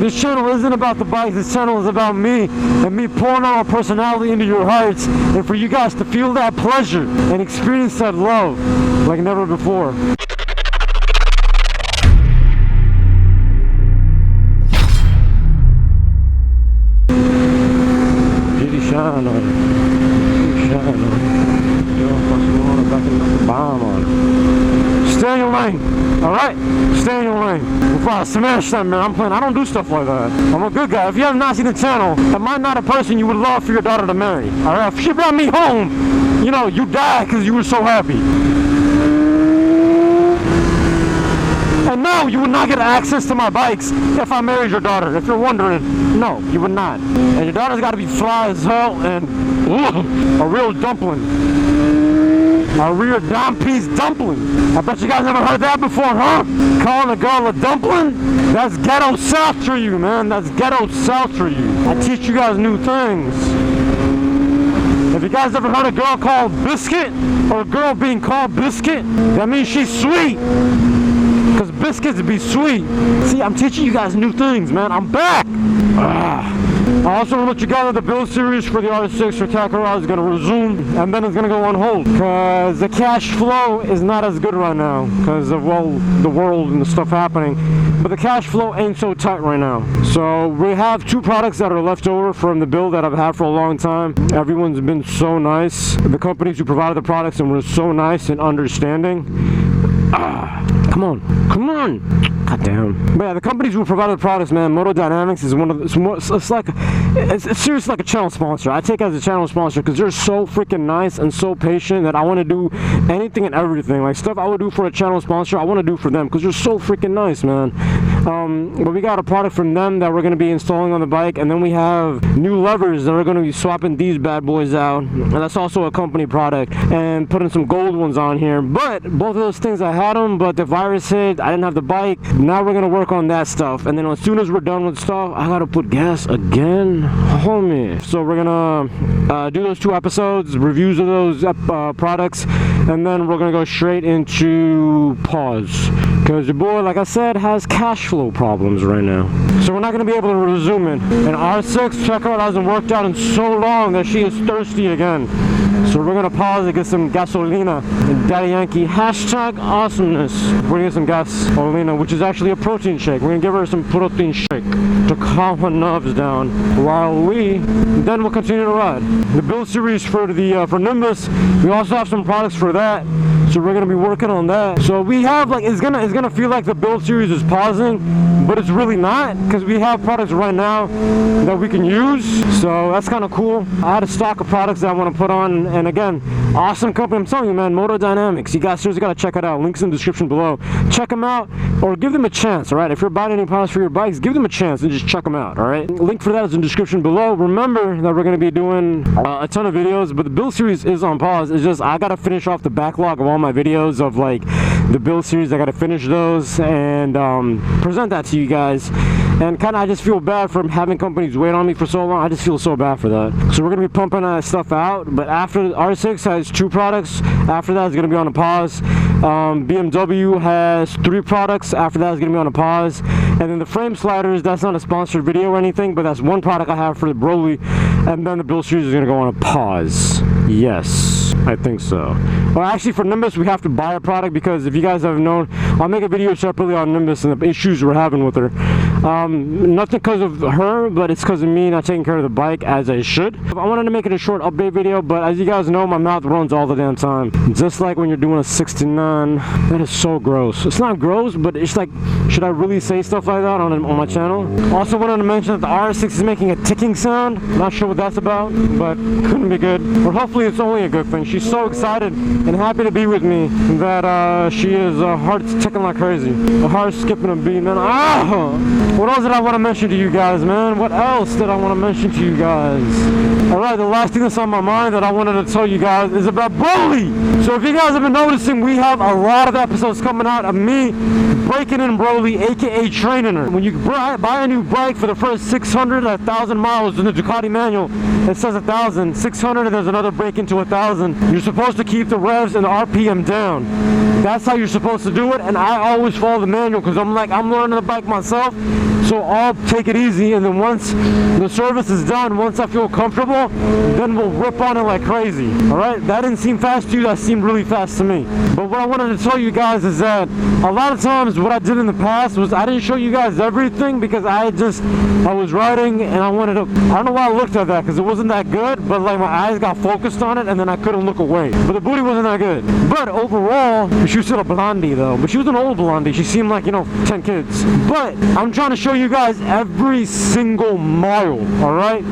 This channel isn't about the bikes. This channel is about me and me pouring out my personality into your hearts, and for you guys to feel that pleasure and experience that love like never before. Shine on it. Shine on it. Yo, back in the bomb on it. Stay in your lane. Alright? Stay in your lane. Before I smash that, man, I don't do stuff like that. I'm a good guy. If you have not seen the channel, am I not a person you would love for your daughter to marry? Alright? If she brought me home, you know, you died because you were so happy. And no, you would not get access to my bikes if I married your daughter. If you're wondering, no, you would not. And your daughter's got to be fly as hell and a real dumpling. A real dime-piece dumpling. I bet you guys never heard that before, huh? Calling a girl a dumpling? That's ghetto south to you, man. That's ghetto south to you. I teach you guys new things. If you guys ever heard a girl called Biscuit, or a girl being called Biscuit, that means she's sweet. Because biscuits be sweet. See, I'm teaching you guys new things, man. I'm back. I also want to let you guys know the build series for the R6 for Takara is going to resume, and then it's going to go on hold. Because the cash flow is not as good right now. Because of, well, the world and the stuff happening. But the cash flow ain't so tight right now. So we have 2 products that are left over from the build that I've had for a long time. Everyone's been so nice. The companies who provided the products and were so nice and understanding. Come on. Come on. God damn. But yeah, the companies who provided the products, man, Moto Dynamics is one of the, it's seriously like a channel sponsor. I take it as a channel sponsor because they're so freaking nice and so patient that I want to do anything and everything. Like stuff I would do for a channel sponsor, I want to do for them because they're so freaking nice, man. But we got a product from them that we're going to be installing on the bike, and then we have new levers that we're going to be swapping these bad boys out, and that's also a company product, and putting some gold ones on here. But both of those things I had them, but the virus hit, I didn't have the bike. Now we're going to work on that stuff, and then as soon as we're done with stuff, I got to put gas again, homie. So we're going to do those 2 episodes, reviews of those products, and then we're going to go straight into pause. Because your boy, like I said, has cash flow problems right now. So we're not going to be able to resume it. And R6 checkout hasn't worked out in so long that she is thirsty again. So we're going to pause and get some gasolina. And Daddy Yankee, hashtag awesomeness. We're going to get some gasolina, which is actually a protein shake. We're going to give her some protein shake to calm her nerves down. While then we'll continue to ride. The build series for the for Nimbus, we also have some products for that. So we're gonna be working on that. So we have like it's gonna feel like the build series is pausing, but it's really not because we have products right now that we can use. So that's kind of cool. I had a stock of products that I want to put on, and again, awesome company. I'm telling you, man, Moto Dynamics. You guys seriously gotta check it out. Links in the description below. Check them out or give them a chance. All right, if you're buying any products for your bikes, give them a chance and just check them out. All right, link for that is in the description below. Remember that we're gonna be doing a ton of videos, but the build series is on pause. It's just I gotta finish off the backlog of all my videos of like the build series. I gotta finish those and present that to you guys. And kind of I just feel bad for having companies wait on me for so long. I just feel so bad for that. So we're gonna be pumping that stuff out. But after R6 has 2 products, after that is gonna be on a pause. BMW has 3 products. After that is gonna be on a pause. And then the frame sliders, that's not a sponsored video or anything, but that's one product I have for the Broly. And then the build series is gonna go on a pause. Yes, I think so. Well, actually for Nimbus we have to buy a product because if you guys haven't known, I'll make a video separately on Nimbus and the issues we're having with her. Nothing because of her, but it's because of me not taking care of the bike as I should. I wanted to make it a short update video, but as you guys know, my mouth runs all the damn time. Just like when you're doing a 69. That is so gross. It's not gross, but it's like, should I really say stuff like that on my channel? Also wanted to mention that the R6 is making a ticking sound. Not sure what that's about, but couldn't be good. But hopefully it's only a good thing. She's so excited and happy to be with me that she is heart's ticking like crazy. The heart's skipping a beat, man. What else did I want to mention to you guys, man? What else did I want to mention to you guys? Alright, the last thing that's on my mind that I wanted to tell you guys is about Broly. So if you guys have been noticing, we have a lot of episodes coming out of me breaking in Broly, aka training her. When you buy a new bike for the first 600, 1,000 miles in the Ducati manual, it says 1,000. 600 and there's another break into 1,000. You're supposed to keep the revs and the RPM down. That's how you're supposed to do it, and I always follow the manual because I'm learning the bike myself. So I'll take it easy, and then once the service is done, once I feel comfortable, then we'll rip on it like crazy. Alright, that didn't seem fast to you, that seemed really fast to me. But what I wanted to tell you guys is that a lot of times what I did in the past was I didn't show you guys everything because I was writing and I wanted to, I don't know why I looked at that, because it wasn't that good, but like my eyes got focused on it and then I couldn't look away. But the booty wasn't that good. But overall, she was still a blondie though, but she was an old blondie. She seemed like, 10 kids. But I'm trying to show you guys every single mile, alright?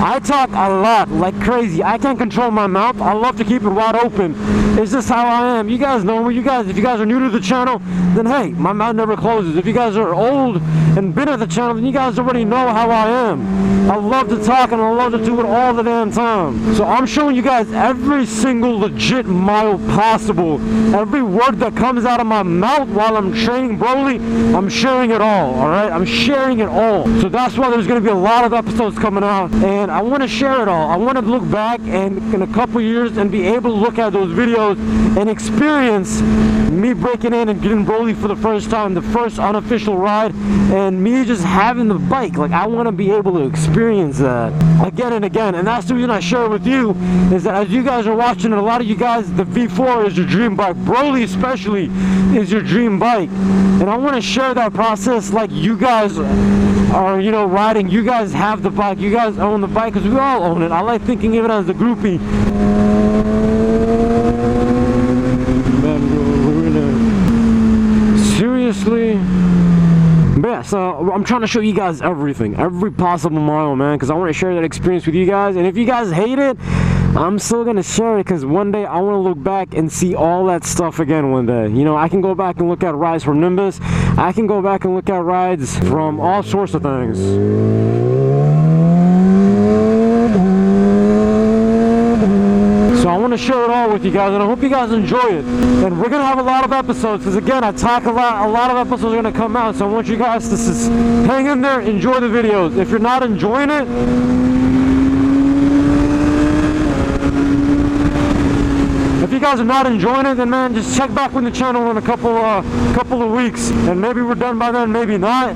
I talk a lot, like crazy. I can't control my mouth. I love to keep it wide open. It's just how I am. You guys know me. If you guys are new to the channel, then hey, my mouth never closes. If you guys are old and been at the channel, then you guys already know how I am. I love to talk and I love to do it all the damn time. So I'm showing you guys every single legit mile possible. Every word that comes out of my mouth while I'm training Broly, I'm sharing it all, alright? I'm sharing it all. So that's why there's going to be a lot of episodes coming out, and I want to share it all. I want to look back and in a couple years and be able to look at those videos and experience me breaking in and getting Broly for the first time, the first unofficial ride, and me just having the bike. Like, I want to be able to experience that again and again. And that's the reason I share it with you, is that as you guys are watching, and a lot of you guys, the V4 is your dream bike. Broly especially is your dream bike. And I want to share that process like you guys are, riding. You guys have the bike. You guys own the bike, because we all own it. I like thinking of it as the groupie. Seriously? But yeah, so I'm trying to show you guys everything, every possible mile, man, because I want to share that experience with you guys. And if you guys hate it, I'm still gonna share it, because one day I want to look back and see all that stuff again one day. I can go back and look at rides from Nimbus. I can go back and look at rides from all sorts of things. So I want to share it all with you guys, and I hope you guys enjoy it. And we're gonna have a lot of episodes, because again, I talk a lot of episodes are gonna come out, so I want you guys to just hang in there, enjoy the videos. If you're not enjoying it, if you guys are not enjoying it, then man, just check back with the channel in a couple of weeks, and maybe we're done by then, maybe not.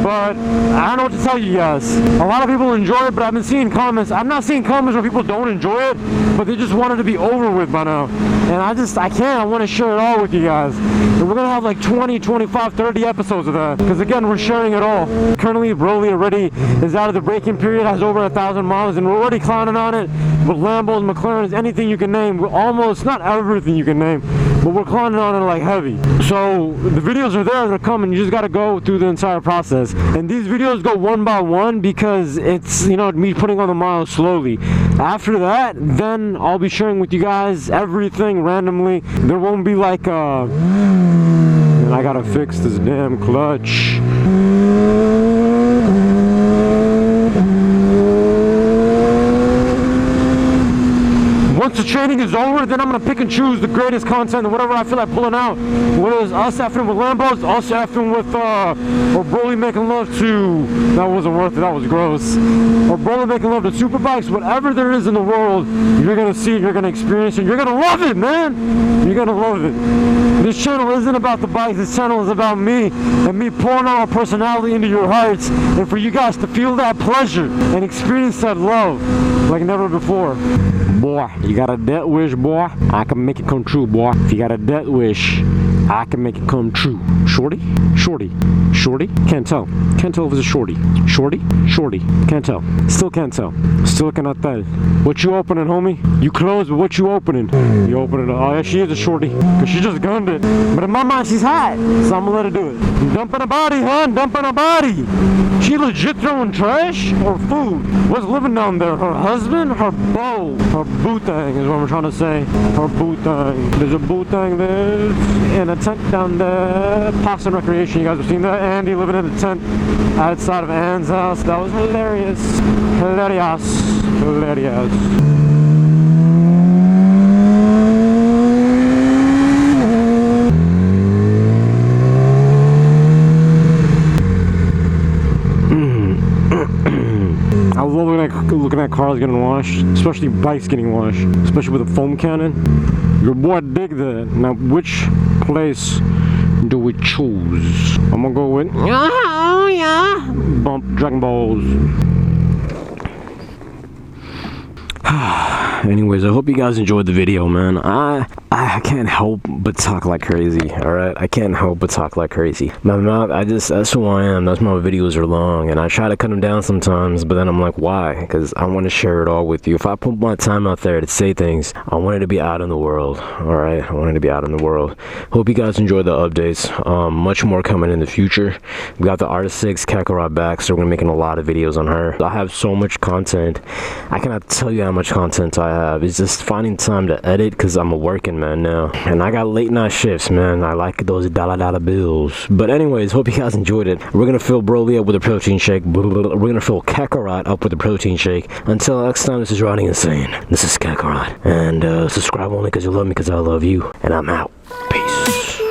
But I don't know what to tell you guys. A lot of people enjoy it, but I've been seeing comments. I'm not seeing comments where people don't enjoy it, but they just want it to be over with by now. And I can't. I want to share it all with you guys. And we're gonna have like 20, 25, 30 episodes of that, because again, we're sharing it all. Currently, Broly already is out of the braking period, has over 1,000 miles, and we're already clowning on it with Lambos, McLarens, anything you can name. We're almost, not everything you can name, but we're clowning on it like heavy. So the videos are there, they're coming. You just got to go through the entire process. And these videos go one by one, because it's, me putting on the miles slowly. After that, then I'll be sharing with you guys everything randomly. There won't be like and I gotta fix this damn clutch. Once the training is over, then I'm gonna pick and choose the greatest content and whatever I feel like pulling out. Whether it's us effing with Lambos, us effing with or Broly making love to, that wasn't worth it, that was gross. Or Broly making love to super bikes, whatever there is in the world, you're gonna see, you're gonna experience, and you're gonna love it, man. You're gonna love it. This channel isn't about the bikes, this channel is about me, and me pouring out our personality into your hearts, and for you guys to feel that pleasure and experience that love like never before. Boy, you got a death wish, boy, I can make it come true, boy. If you got a death wish, I can make it come true. Shorty? Shorty? Shorty? Can't tell. Can't tell if it's a shorty. Shorty? Shorty? Can't tell. Still can't tell. Still cannot tell. What you opening, homie? You closed, but what you opening? You opening it. Oh, yeah, she is a shorty. Because she just gunned it. But in my mind, she's hot. So I'm going to let her do it. Dumping a body, hon. Dumping a body. She legit throwing trash or food? What's living down there? Her husband? Her beau? Her boo thing is what I'm trying to say. Her boo thing. There's a boo thing there. And a tent down there. Parks and Recreation. You guys have seen that? Andy living in a tent outside of Ann's house. That was hilarious. Hilarious. Hilarious. I love looking at cars getting washed, especially bikes getting washed, especially with a foam cannon. Your boy dig that. Now, which place do we choose? I'm gonna go with, oh yeah, bump Dragon Balls. Anyways, I hope you guys enjoyed the video, man. I can't help but talk like crazy, alright? I can't help but talk like crazy. My mouth, that's who I am. That's why my videos are long, and I try to cut them down sometimes, but then I'm like, why? Because I want to share it all with you. If I put my time out there to say things, I want it to be out in the world, alright? I want it to be out in the world. Hope you guys enjoy the updates. Much more coming in the future. We got the Artist 6 Kakarot back, so we're gonna be making a lot of videos on her. I have so much content. I cannot tell you how much content I have. It's just finding time to edit, because I'm a working man now, and I got late night shifts, man. I like those dollar bills. But anyways, hope you guys enjoyed it. We're gonna fill Broly up with a protein shake. We're gonna fill Kakarot up with a protein shake. Until next time, this is Ronnie Insane. This is Kakarot, and subscribe only because you love me, because I love you, and I'm out. Peace.